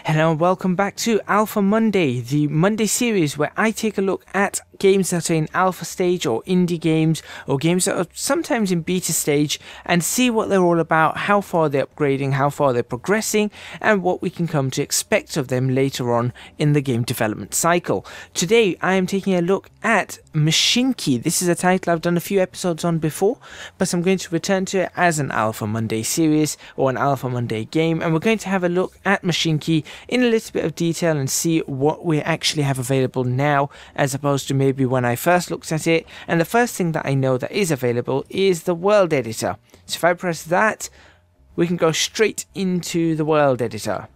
Hello and welcome back to Alpha Monday, the Monday series where I take a look at games that are in alpha stage or indie games or games that are sometimes in beta stage and see what they're all about, how far they're upgrading, how far they're progressing and what we can come to expect of them later on in the game development cycle. Today I am taking a look at Mashinky. This is a title I've done a few episodes on before, but I'm going to return to it as an Alpha Monday series or an Alpha Monday game, and we're going to have a look at Mashinky in a little bit of detail and see what we actually have available now as opposed to maybe when I first looked at it. And the first thing that I know that is available is the world editor. So if I press that, we can go straight into the world editor.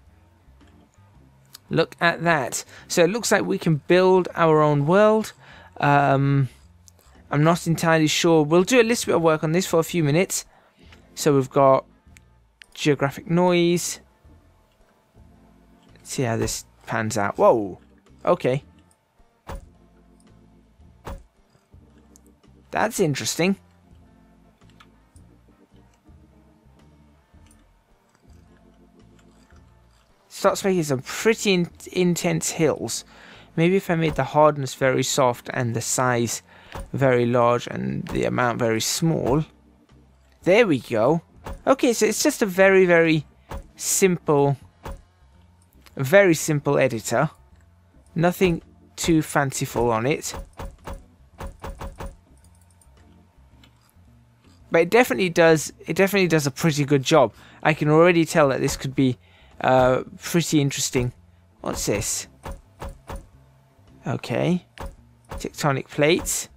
Look at that. So it looks like we can build our own world. I'm not entirely sure. We'll do a little bit of work on this for a few minutes. So we've got geographic noise. See how this pans out. Whoa. Okay. That's interesting. Starts making some pretty intense hills. Maybe if I made the hardness very soft and the size very large and the amount very small. There we go. Okay, so it's just a very simple editor. Nothing too fanciful on it. But it definitely does a pretty good job. I can already tell that this could be pretty interesting. What's this? Okay. Tectonic Plates.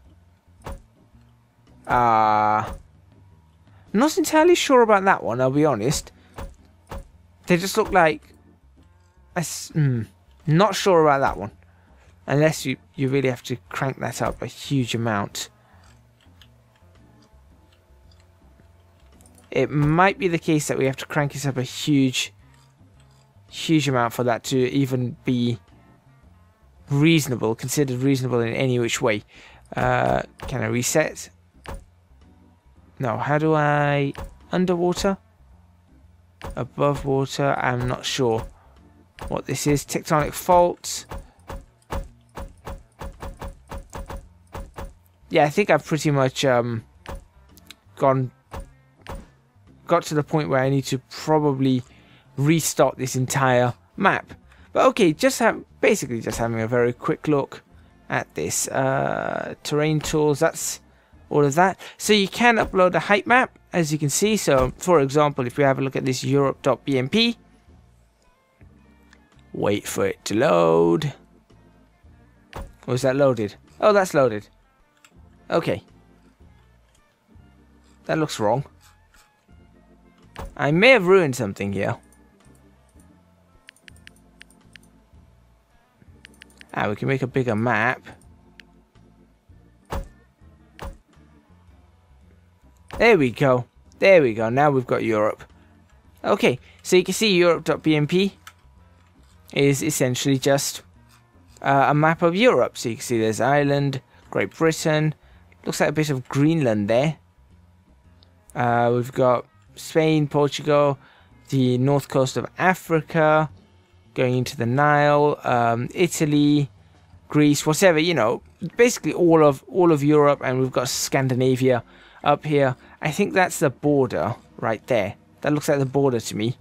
Not entirely sure about that one, I'll be honest. They just look like... not sure about that one. Unless you really have to crank that up a huge amount. It might be the case that we have to crank it up a huge amount for that to even be reasonable, considered reasonable in any which way. Can I reset? No, how do I... Underwater? Above water? I'm not sure what this is. Tectonic faults. Yeah, I think I've pretty much got to the point where I need to probably restart this entire map. But okay, basically just having a very quick look at this. Terrain tools, that's all of that. So you can upload a height map, as you can see. So for example, if we have a look at this Europe.bmp, wait for it to load. Or is that loaded? Oh, that's loaded. Okay. That looks wrong. I may have ruined something here. We can make a bigger map. There we go. There we go. Now we've got Europe. Okay, so you can see Europe.bmp is essentially just a map of Europe. So you can see there's Ireland, Great Britain. Looks like a bit of Greenland there. We've got Spain, Portugal, the north coast of Africa, going into the Nile, Italy, Greece, whatever, you know, basically all of Europe, and we've got Scandinavia up here. I think that's the border right there. That looks like the border to me.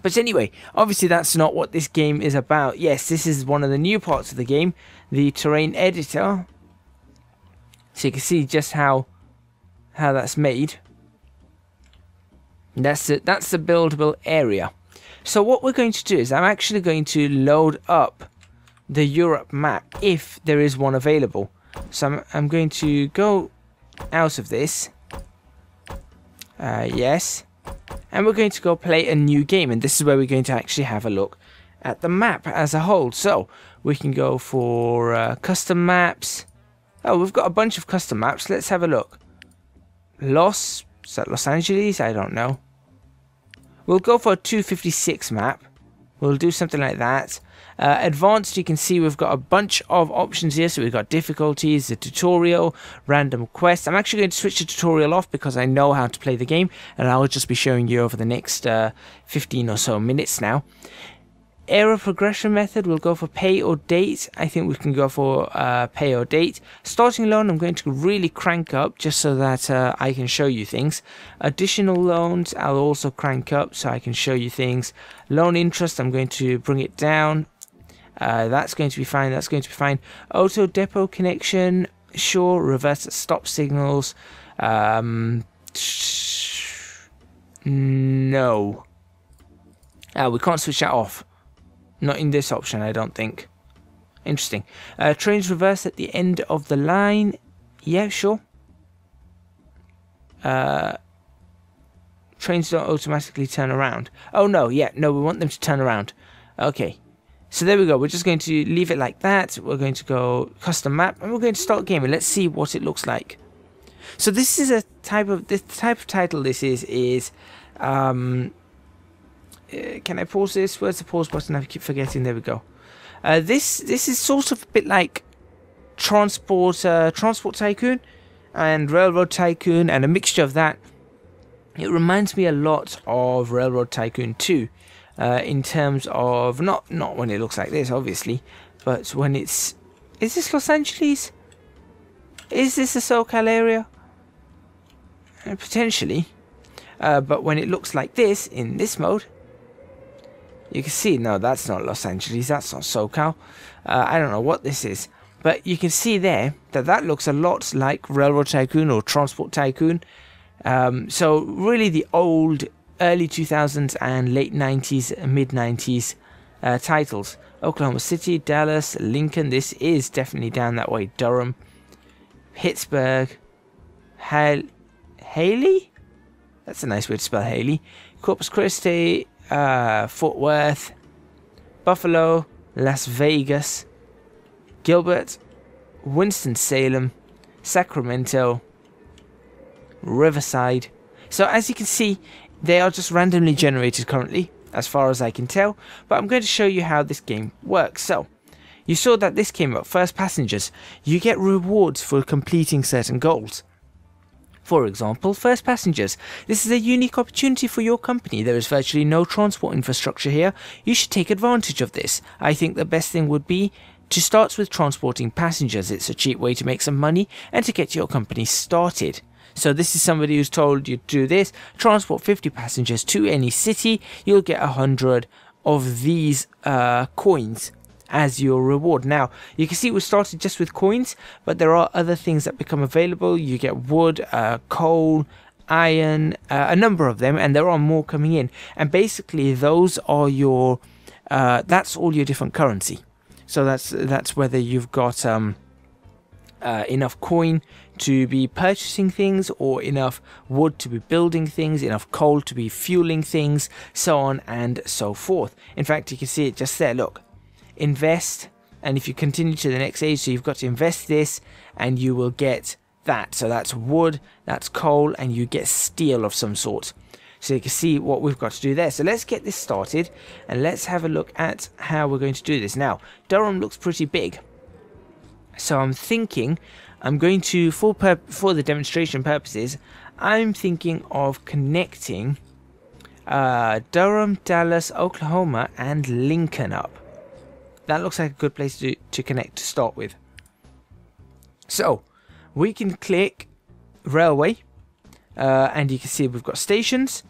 But anyway, obviously that's not what this game is about. Yes, this is one of the new parts of the game, the terrain editor. So you can see just how that's made. That's the buildable area. So what we're going to do is I'm actually going to load up the Europe map if there is one available. So I'm going to go out of this. Yes. And we're going to go play a new game. And this is where we're going to actually have a look at the map as a whole. So we can go for custom maps. Oh, we've got a bunch of custom maps. Let's have a look. Is that Los Angeles? I don't know. We'll go for a 256 map. We'll do something like that. Advanced, you can see we've got a bunch of options here. So we've got difficulties, the tutorial, random quests. I'm actually going to switch the tutorial off because I know how to play the game, and I'll just be showing you over the next 15 or so minutes now. Error progression method, we'll go for pay or date. I think we can go for pay or date. Starting loan, I'm going to really crank up just so that I can show you things. Additional loans, I'll also crank up so I can show you things. Loan interest, I'm going to bring it down. That's going to be fine, that's going to be fine. Auto depot connection, sure. Reverse stop signals. No. We can't switch that off. Not in this option, I don't think. Interesting. Trains reverse at the end of the line. Yeah, sure. Trains don't automatically turn around. Oh, no, yeah. No, we want them to turn around. Okay. So there we go. We're just going to leave it like that. We're going to go custom map, and we're going to start gaming. Let's see what it looks like. So this is a type of title. This is can I pause this? Where's the pause button? I keep forgetting. There we go. This is sort of a bit like Transport Tycoon and Railroad Tycoon, and a mixture of that. It reminds me a lot of Railroad Tycoon 2, in terms of not when it looks like this, obviously, but when it's. Is this Los Angeles? Is this the SoCal area? Potentially, but when it looks like this in this mode. You can see, no, that's not Los Angeles, that's not SoCal. I don't know what this is. But you can see there that that looks a lot like Railroad Tycoon or Transport Tycoon. So really the old early 2000s and late 90s, mid 90s titles. Oklahoma City, Dallas, Lincoln, this is definitely down that way. Durham, Pittsburgh, Haley? That's a nice way to spell Haley. Corpus Christi, Fort Worth, Buffalo, Las Vegas, Gilbert, Winston-Salem, Sacramento, Riverside. So as you can see, they are just randomly generated currently, as far as I can tell, but I'm going to show you how this game works. So you saw that this came up, first passengers. You get rewards for completing certain goals. For example, first passengers. This is a unique opportunity for your company. There is virtually no transport infrastructure here. You should take advantage of this. I think the best thing would be to start with transporting passengers. It's a cheap way to make some money and to get your company started. So this is somebody who's told you to do this. Transport 50 passengers to any city. You'll get 100 of these coins as your reward. Now, you can see we started just with coins, but there are other things that become available. You get wood, coal, iron, a number of them, and there are more coming in. And basically, those are your, that's all your different currency. So that's whether you've got enough coin to be purchasing things, or enough wood to be building things, enough coal to be fueling things, so on and so forth. In fact, you can see it just there, look. Invest, and if you continue to the next stage, so you've got to invest this and you will get that. So that's wood, that's coal, and you get steel of some sort. So you can see what we've got to do there. So let's get this started and let's have a look at how we're going to do this. Now, Durham looks pretty big, so I'm thinking I'm going to, for the demonstration purposes, I'm thinking of connecting Durham, Dallas, Oklahoma, and Lincoln up. That looks like a good place to connect to start with. So we can click railway, and you can see we've got stations.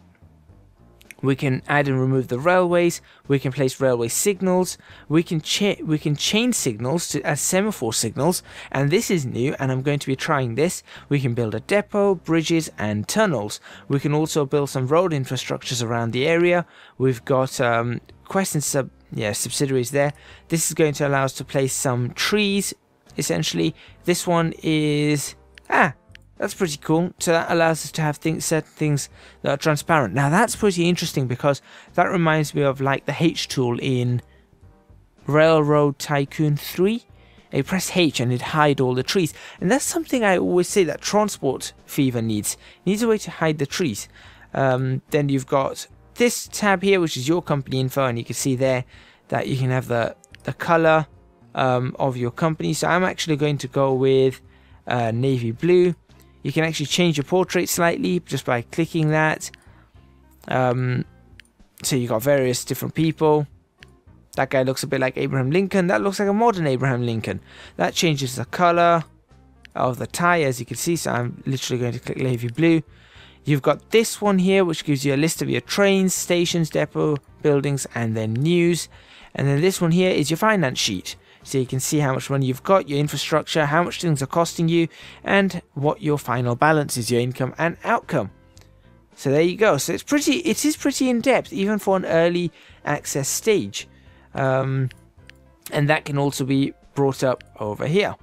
We can add and remove the railways. We can place railway signals. We can change signals to as semaphore signals, and this is new, and I'm going to be trying this. We can build a depot, bridges, and tunnels. We can also build some road infrastructures around the area. We've got quest and subsidiaries there. This is going to allow us to place some trees, essentially. This one is that's pretty cool. So that allows us to have certain things that are transparent. Now that's pretty interesting, because that reminds me of like the H tool in Railroad Tycoon 3. You press H and it hide all the trees, and that's something I always say that Transport Fever needs. It needs a way to hide the trees. Then you've got this tab here, which is your company info, and you can see there that you can have the color of your company. So I'm actually going to go with navy blue. You can actually change your portrait slightly just by clicking that. So you got various different people. That guy looks a bit like Abraham Lincoln. That looks like a modern Abraham Lincoln. That changes the color of the tie, as you can see. So I'm literally going to click navy blue. You've got this one here, which gives you a list of your trains, stations, depot, buildings, and then news. And then this one here is your finance sheet. So you can see how much money you've got, your infrastructure, how much things are costing you, and what your final balance is, your income and outcome. So there you go. So it is pretty in depth, even for an early access stage. And that can also be brought up over here.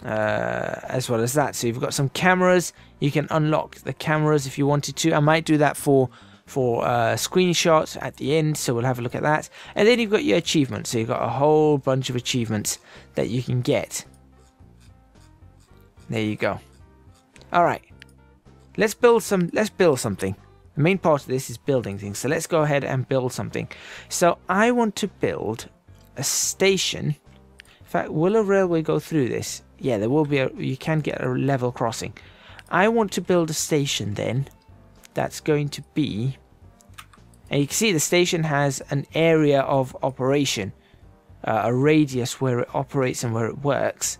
As well as that. So you've got some cameras. You can unlock the cameras if you wanted to. I might do that for screenshots at the end, so we'll have a look at that. And then you've got your achievements. So you've got a whole bunch of achievements that you can get. There you go. All right, let's build something. The main part of this is building things, so let's go ahead and build something. So I want to build a station. In fact, will a railway go through this? Yeah, there will be you can get a level crossing. I want to build a station then that's going to be, and you can see the station has an area of operation, a radius where it operates and where it works.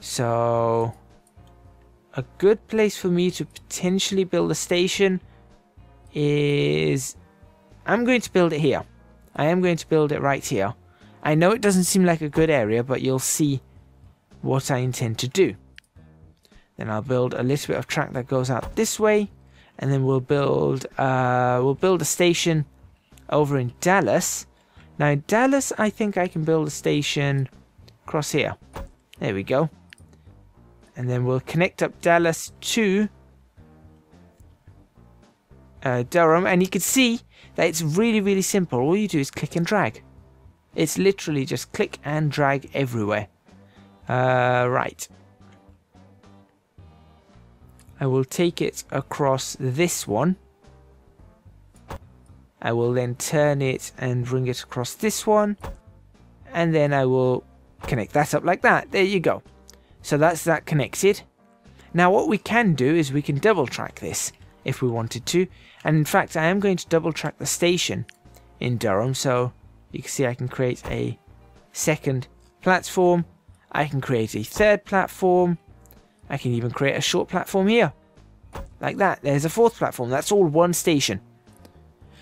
So a good place for me to potentially build a station is, I'm going to build it here. I am going to build it right here. I know it doesn't seem like a good area, but you'll see what I intend to do. Then I'll build a little bit of track that goes out this way, and then we'll build a station over in Dallas. Now in Dallas, I think I can build a station across here. There we go. And then we'll connect up Dallas to Durham, and you can see that it's really, really simple. All you do is click and drag. It's literally just click and drag everywhere. Right. I will take it across this one. I will then turn it and bring it across this one. And then I will connect that up like that. There you go. So that's that connected. Now what we can do is we can double track this if we wanted to. And in fact, I am going to double track the station in Durham. So you can see I can create a second platform. I can create a third platform. I can even create a short platform here. Like that. There's a fourth platform. That's all one station.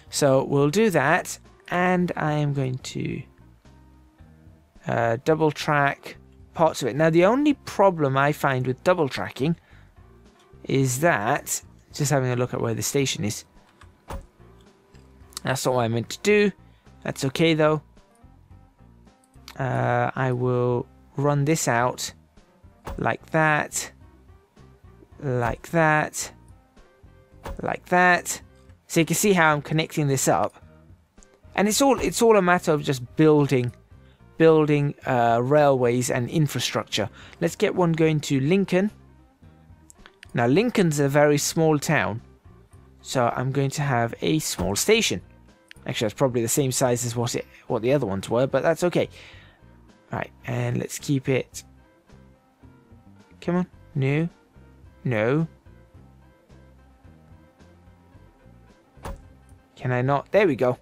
So we'll do that. And I am going to double track parts of it. Now the only problem I find with double tracking is that, just having a look at where the station is. That's not what I meant to do. That's okay though. I will run this out like that, like that, like that. So you can see how I'm connecting this up, and it's all a matter of just building railways and infrastructure. Let's get one going to Lincoln. Now Lincoln's a very small town, so I'm going to have a small station. Actually, that's probably the same size as what the other ones were, but that's okay. Right, and let's keep it. Come on, no, no. Can I not? There we go.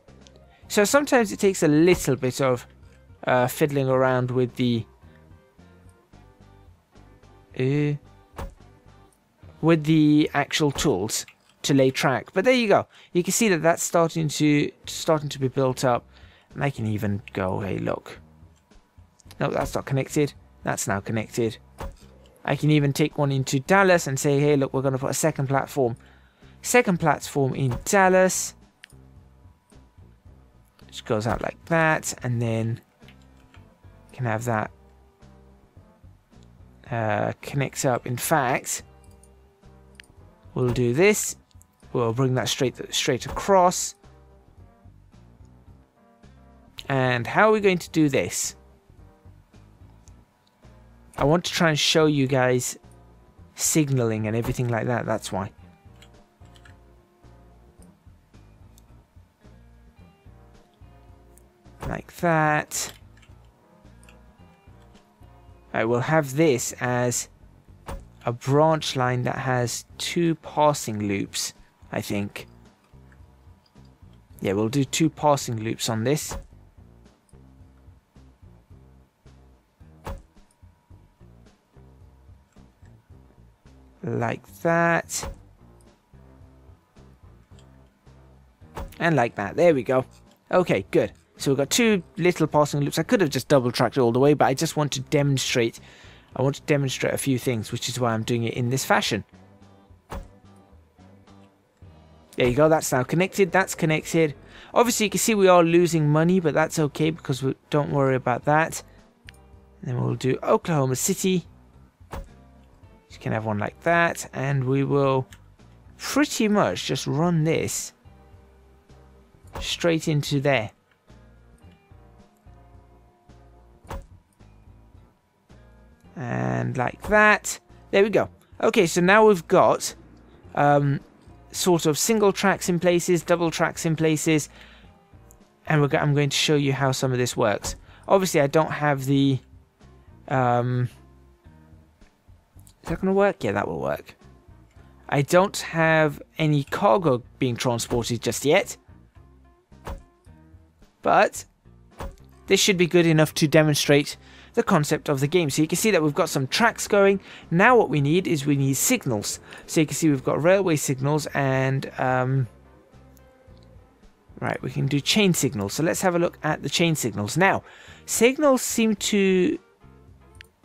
So sometimes it takes a little bit of fiddling around with the actual tools to lay track, but there you go. You can see that that's starting to be built up, and I can even go, hey look, no, that's not connected, that's now connected. I can even take one into Dallas and say, hey look, we're going to put a second platform in Dallas, which goes out like that, and then can have that connect up. In fact, we'll do this. We'll bring that straight across. And how are we going to do this? I want to try and show you guys signaling and everything like that. That's why. like that. I will have this as a branch line that has 2 passing loops, I think. Yeah, we'll do 2 passing loops on this. Like that. And like that. There we go. Okay, good. So we've got 2 little passing loops. I could have just double tracked it all the way, but I just want to demonstrate. I want to demonstrate a few things, which is why I'm doing it in this fashion. There you go. That's now connected. That's connected. Obviously, you can see we are losing money, but that's okay because we don't worry about that. And then we'll do Oklahoma City. You can have one like that, and we will pretty much just run this straight into there. And like that. There we go. Okay, so now we've got sort of single tracks in places, double tracks in places, and I'm going to show you how some of this works. Obviously, I don't have the... is that going to work? Yeah, that will work. I don't have any cargo being transported just yet, but this should be good enough to demonstrate the concept of the game. So you can see that we've got some tracks going. Now what we need is we need signals. So you can see we've got railway signals and right, we can do chain signals. So let's have a look at the chain signals. Now, signals seem to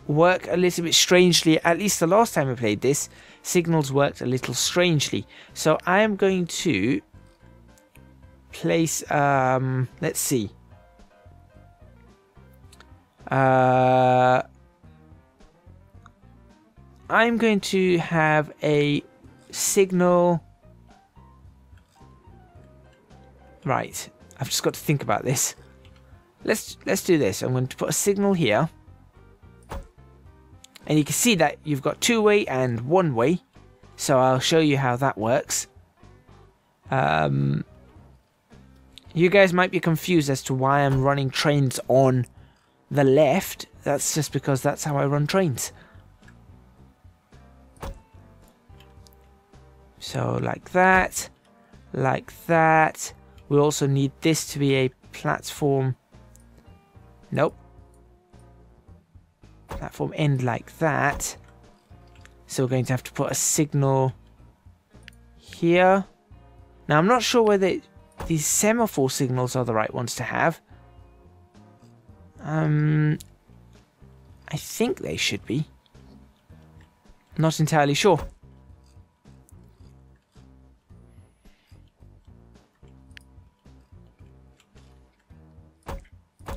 work a little bit strangely. At least the last time I played this, signals worked a little strangely. So I am going to place, let's see. I'm going to have a signal. Right, I've just got to think about this. Let's do this. I'm going to put a signal here, and you can see that you've got 2-way and 1-way. So I'll show you how that works. You guys might be confused as to why I'm running trains on the left. That's just because that's how I run trains. So like that, like that. We also need this to be a platform. Nope. Platform end like that. So we're going to have to put a signal here. Now I'm not sure whether these semaphore signals are the right ones to have. I think they should be. Not entirely sure.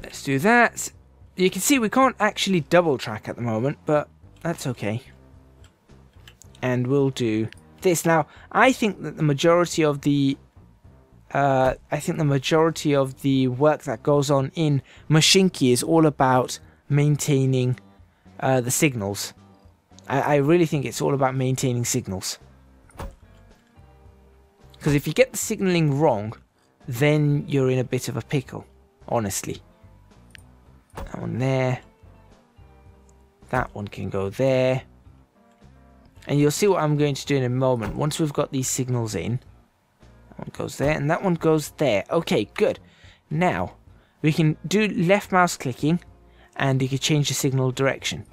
Let's do that. You can see we can't actually double track at the moment, but that's okay. And we'll do this. Now, I think that the majority of the work that goes on in Mashinky is all about maintaining the signals. I really think it's all about maintaining signals. Because if you get the signaling wrong, then you're in a bit of a pickle, honestly. That one there. That one can go there. And you'll see what I'm going to do in a moment. Once we've got these signals in, that one goes there and that one goes there. Okay, good. Now, we can do left mouse clicking and you can change the signal direction.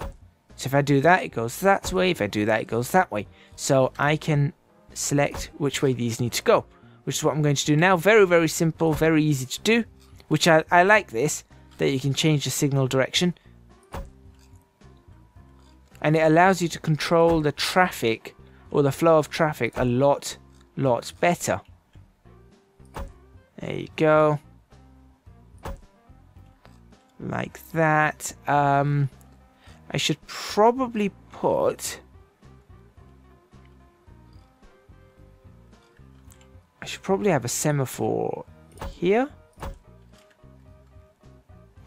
So if I do that, it goes that way. If I do that, it goes that way. So I can select which way these need to go, which is what I'm going to do now. Very, very simple, very easy to do, which I like this, that you can change the signal direction. And it allows you to control the traffic or the flow of traffic a lot better. There you go. Like that. I should probably put... I should probably have a semaphore here.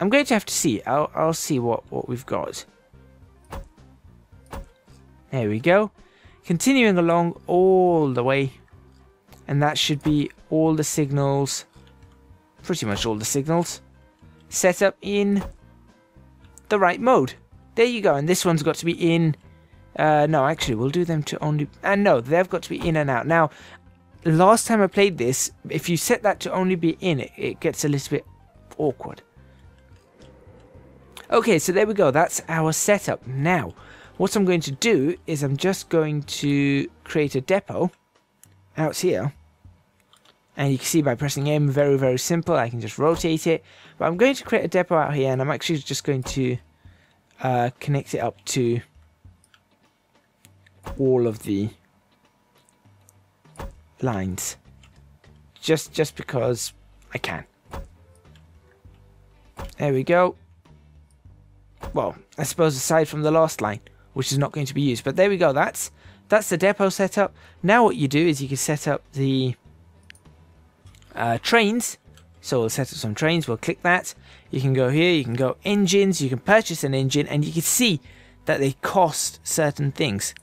I'm going to have to see. I'll see what we've got. There we go. Continuing along all the way. And that should be all the signals. Pretty much all the signals. set up in the right mode. There you go. And this one's got to be in... no, actually, we'll do them to only... And no, they've got to be in and out. Now, last time I played this, if you set that to only be in, it gets a little bit awkward. Okay, so there we go. That's our setup. Now, what I'm going to do is I'm just going to create a depot out here. And you can see by pressing M, very, very simple. I can just rotate it. But I'm going to create a depot out here, and I'm actually just going to connect it up to all of the lines. Just because I can. There we go. Well, I suppose aside from the last line, which is not going to be used. But there we go. That's the depot setup. Now what you do is you can set up the trains. So we'll set up some trains. We'll click that. You can go here. You can go engines. You can purchase an engine, and you can see that they cost certain things.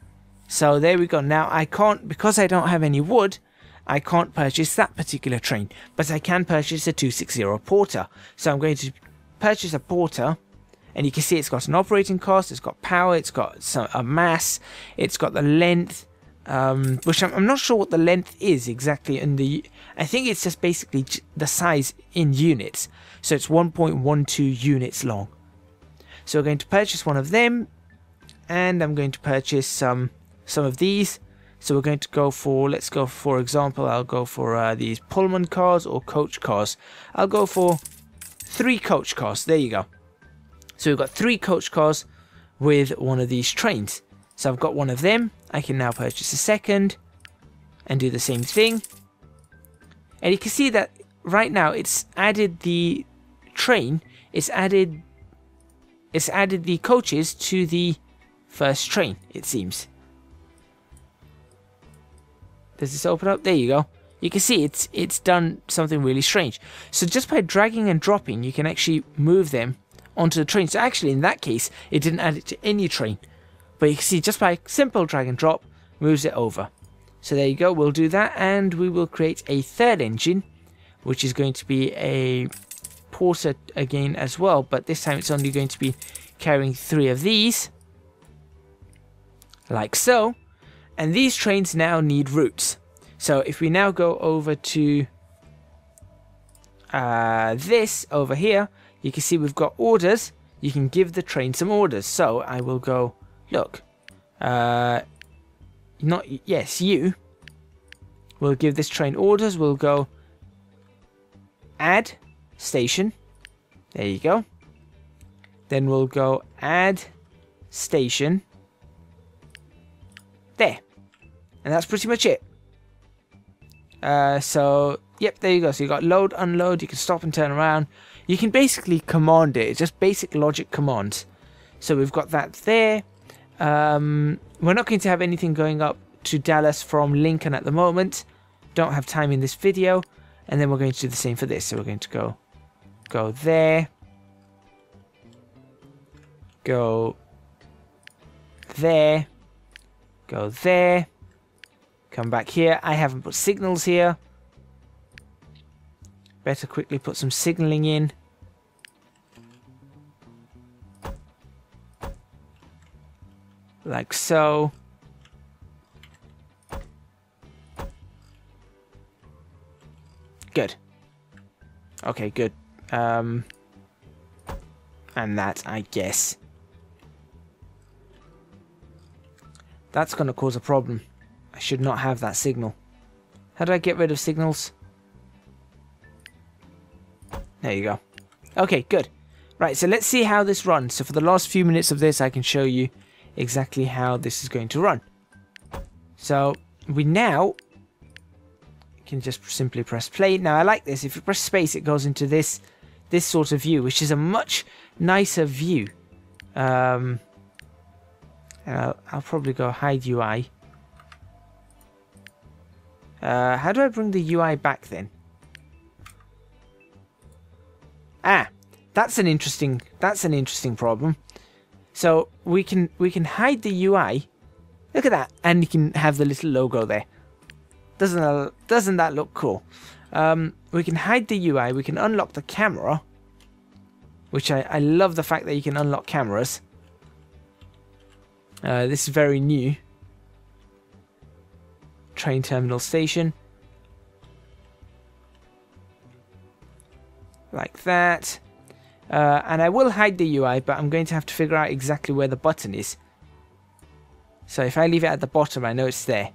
So there we go. Now I can't, because I don't have any wood, I can't purchase that particular train, but I can purchase a 260 Porter. So I'm going to purchase a Porter, and you can see it's got an operating cost, it's got power, it's got a mass, it's got the length, which I'm not sure what the length is exactly. I think it's just basically the size in units. So it's 1.12 units long. So we're going to purchase one of them, and I'm going to purchase some of these. So we're going to go for, let's go for example, I'll go for these Pullman cars or coach cars. I'll go for 3 coach cars. There you go. So we've got 3 coach cars with one of these trains. So I've got one of them. I can now purchase a second and do the same thing. And you can see that right now it's added the train. It's added the coaches to the first train, it seems. Does this open up? There you go. You can see it's done something really strange. So just by dragging and dropping, you can actually move them onto the train. So actually, in that case, it didn't add it to any train. But you can see just by simple drag and drop, moves it over. So there you go. We'll do that, and we will create a third engine, which is going to be a Porter again as well. But this time, it's only going to be carrying 3 of these, like so. And these trains now need routes. So if we now go over to this over here, you can see we've got orders. You can give the train some orders. So I will go, look, you. We'll give this train orders. We'll go add station. There you go. Then we'll go add station. There. And that's pretty much it. So, yep, there you go. So you got load, unload, you can stop and turn around. You can basically command it. It's just basic logic commands. So we've got that there. We're not going to have anything going up to Dallas from Lincoln at the moment. Don't have time in this video. And then we're going to do the same for this. So we're going to go there. Go there. Go there. Come back here. I haven't put signals here. Better quickly put some signaling in. Like so. Good. Okay, good. And that, I guess. That's going to cause a problem. I should not have that signal. How do I get rid of signals? There you go. Okay, good. Right, so let's see how this runs. So for the last few minutes of this, I can show you exactly how this is going to run. So we now can just simply press play. Now I like this. If you press space, it goes into this sort of view, which is a much nicer view. And I'll probably go hide UI. How do I bring the UI back then? Ah, that's an interesting problem. So we can hide the UI. Look at that, and you can have the little logo there. Doesn't that look cool? We can hide the UI. We can unlock the camera. which I love the fact that you can unlock cameras. This is very new. Train terminal station. Like that. And I will hide the UI, but I'm going to have to figure out exactly where the button is. So if I leave it at the bottom, I know it's there.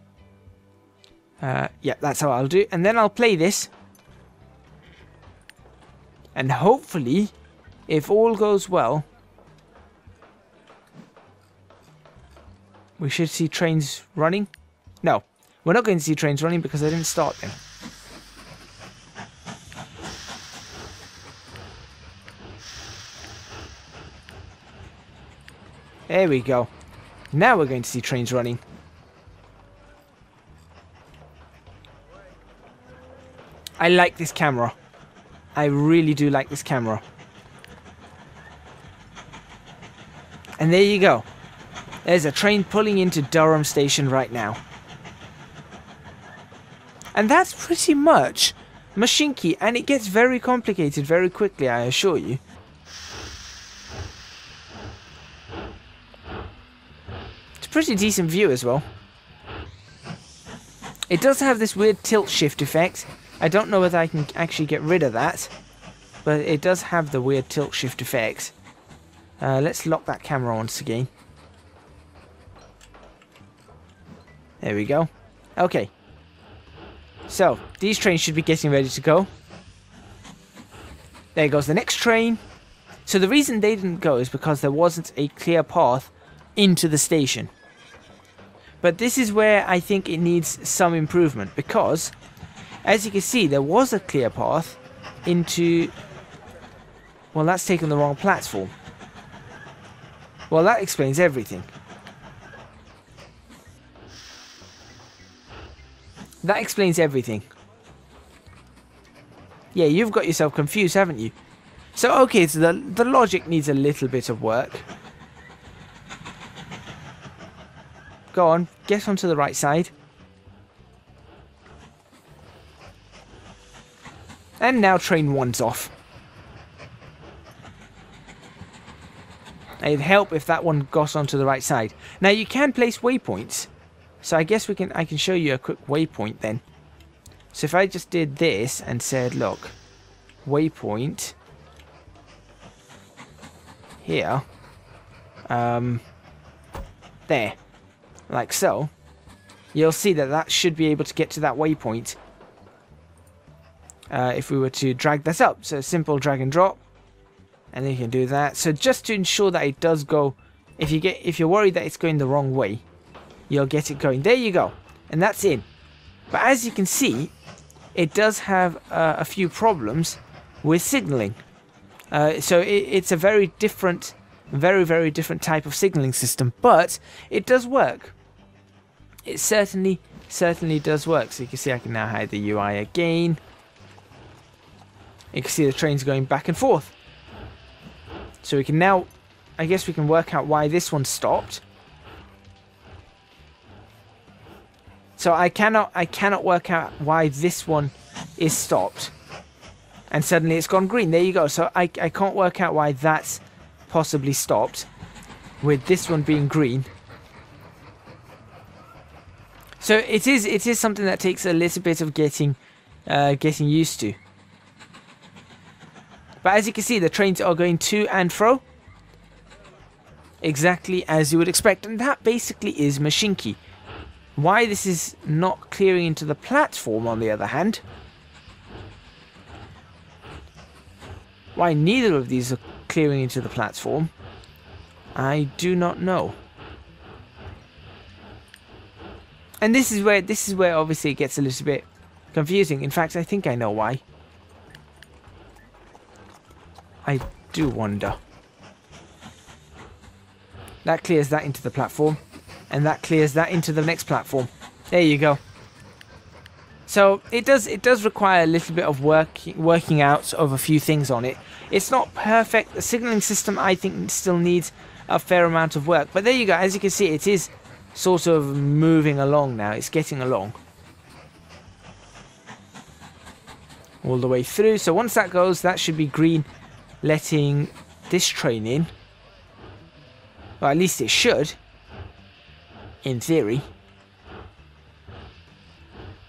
Yeah, that's how I'll do. And then I'll play this. And hopefully, if all goes well, we should see trains running. No, we're not going to see trains running because I didn't start them. There we go. Now we're going to see trains running. I like this camera. I really do like this camera. And there you go. There's a train pulling into Durham Station right now. And that's pretty much Mashinky, and it gets very complicated very quickly, I assure you. It's a pretty decent view as well. It does have this weird tilt shift effect. I don't know whether I can actually get rid of that, but it does have the weird tilt shift effect. Let's lock that camera once again. There we go. Okay. So, these trains should be getting ready to go. There goes the next train. So the reason they didn't go is because there wasn't a clear path into the station. But this is where I think it needs some improvement, because as you can see, there was a clear path into... Well, that's taken the wrong platform. Well, that explains everything. That explains everything. Yeah, you've got yourself confused, haven't you? So, okay, so the logic needs a little bit of work. Go on, get onto the right side. And now train 1's off. It'd help if that one got onto the right side. Now you can place waypoints. So I guess I can show you a quick waypoint then. So if I just did this and said, look, waypoint here, there, like so, you'll see that that should be able to get to that waypoint. If we were to drag this up, so simple drag and drop, and then you can do that. So just to ensure that it does go, if you're worried that it's going the wrong way, you'll get it going. There you go, and that's in. But as you can see, it does have a few problems with signaling. So it's a very different, very different type of signaling system, but it does work. It certainly does work. So you can see I can now hide the UI again. You can see the trains going back and forth. So we can now, I guess we can work out why this one stopped. So I cannot work out why this one is stopped. And suddenly it's gone green. There you go. So I can't work out why that's possibly stopped with this one being green. So it is something that takes a little bit of getting used to. But as you can see, the trains are going to and fro exactly as you would expect, and that basically is Mashinky. Why this is not clearing into the platform, on the other hand, why neither of these are clearing into the platform, I do not know. And this is where obviously it gets a little bit confusing. In fact, I think I know why. I do wonder. That clears that into the platform, and that clears that into the next platform. There you go. So it does require a little bit of working out of a few things on it. It's not perfect. The signaling system, I think, still needs a fair amount of work. But there you go. As you can see, it is sort of moving along now. It's getting along all the way through. So once that goes, that should be green, letting this train in. Well, at least it should, in theory.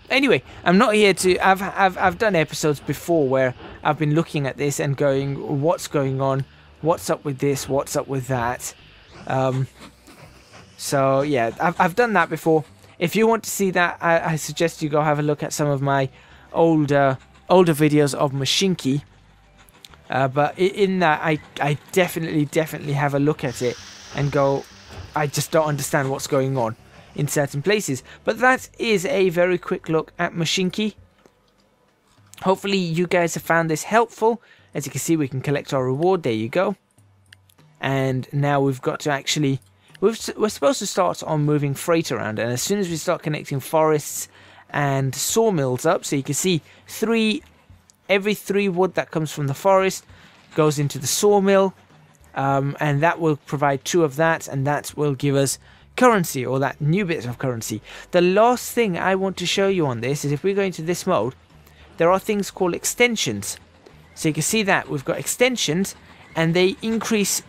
Anyway, I'm not here to... I've done episodes before where I've been looking at this and going, what's going on? What's up with this? What's up with that? So yeah, I've done that before. If you want to see that, I suggest you go have a look at some of my older videos of Mashinky. But in that, I definitely have a look at it and go, I just don't understand what's going on in certain places. But that is a very quick look at Mashinky. Hopefully you guys have found this helpful. As you can see, we can collect our reward. There you go. And now we've got to actually... We're supposed to start on moving freight around. And as soon as we start connecting forests and sawmills up, so you can see every 3 wood that comes from the forest goes into the sawmill. And that will provide 2 of that, and that will give us currency, or that new bit of currency. The last thing I want to show you on this is if we go into this mode, there are things called extensions. So you can see that we've got extensions, and they increase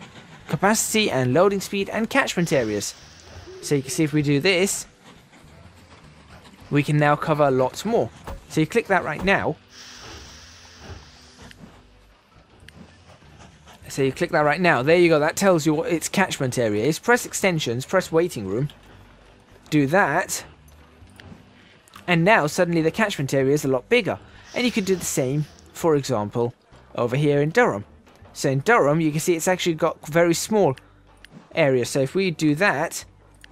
capacity and loading speed and catchment areas. So you can see if we do this, we can now cover lots more. So you click that right now. So you click that right now. There you go. That tells you what its catchment area is. Press extensions. Press waiting room. Do that. And now suddenly the catchment area is a lot bigger. And you could do the same, for example, over here in Durham. So in Durham, you can see it's actually got very small areas. So if we do that,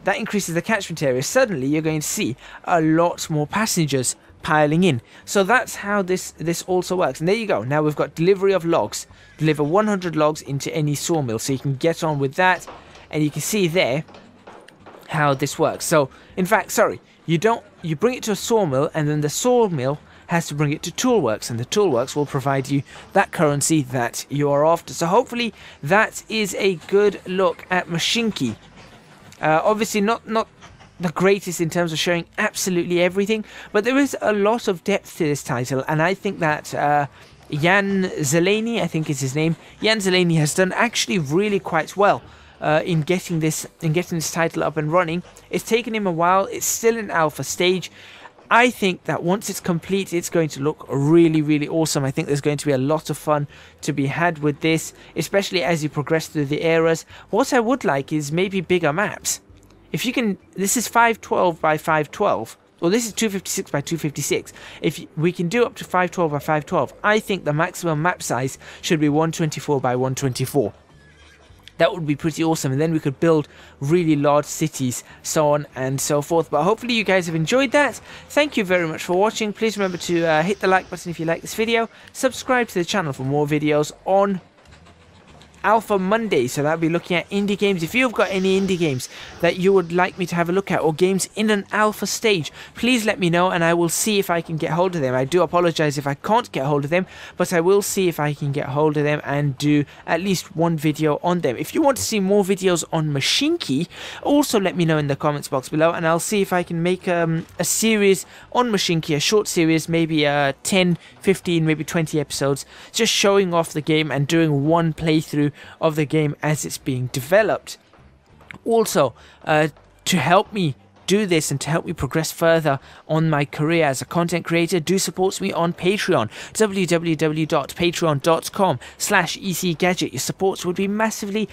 that increases the catchment area. Suddenly you're going to see a lot more passengers piling in. So that's how this also works. And there you go. Now we've got delivery of logs. Deliver 100 logs into any sawmill. So you can get on with that. And you can see there how this works. So in fact, sorry, you bring it to a sawmill, and then the sawmill has to bring it to Toolworks, and the Toolworks will provide you that currency that you are after. So hopefully that is a good look at Mashinky. Obviously not the greatest in terms of showing absolutely everything, but there is a lot of depth to this title, and I think that Jan Zeleny, I think is his name, Jan Zeleny has done actually really quite well in getting this title up and running. It's taken him a while. It's still in alpha stage. I think that once it's complete, it's going to look really, really awesome. I think there's going to be a lot of fun to be had with this, especially as you progress through the eras. What I would like is maybe bigger maps. If you can, this is 512 by 512, or this is 256 by 256. If we can do up to 512 by 512, I think the maximum map size should be 124 by 124. That would be pretty awesome, and then we could build really large cities, so on and so forth. But hopefully you guys have enjoyed that. Thank you very much for watching. Please remember to hit the like button if you like this video. Subscribe to the channel for more videos on Alpha Monday, so that'll be looking at indie games. If you've got any indie games that you would like me to have a look at, or games in an alpha stage, please let me know and I will see if I can get hold of them. I do apologize if I can't get hold of them, but I will see if I can get hold of them and do at least one video on them. If you want to see more videos on Mashinky, also let me know in the comments box below, and I'll see if I can make a series on Mashinky, a short series, maybe 10, 15, maybe 20 episodes, just showing off the game and doing one playthrough of the game as it's being developed. Also, to help me do this and to help me progress further on my career as a content creator, do support me on Patreon, www.patreon.com/ecgadget. Your support would be massively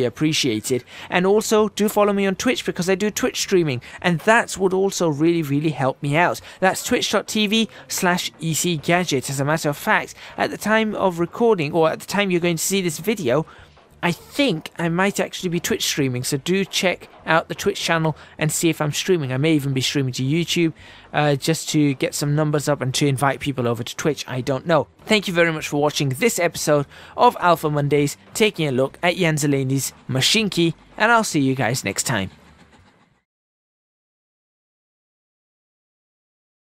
appreciated. And also do follow me on Twitch, because I do Twitch streaming, and that would also really help me out. That's twitch.tv/ecgadget. As a matter of fact, at the time of recording, or at the time you're going to see this video, I think I might actually be Twitch streaming, so do check out the Twitch channel and see if I'm streaming. I may even be streaming to YouTube just to get some numbers up and to invite people over to Twitch. I don't know. Thank you very much for watching this episode of Alpha Mondays, taking a look at Jan Zeleny's Mashinky, and I'll see you guys next time.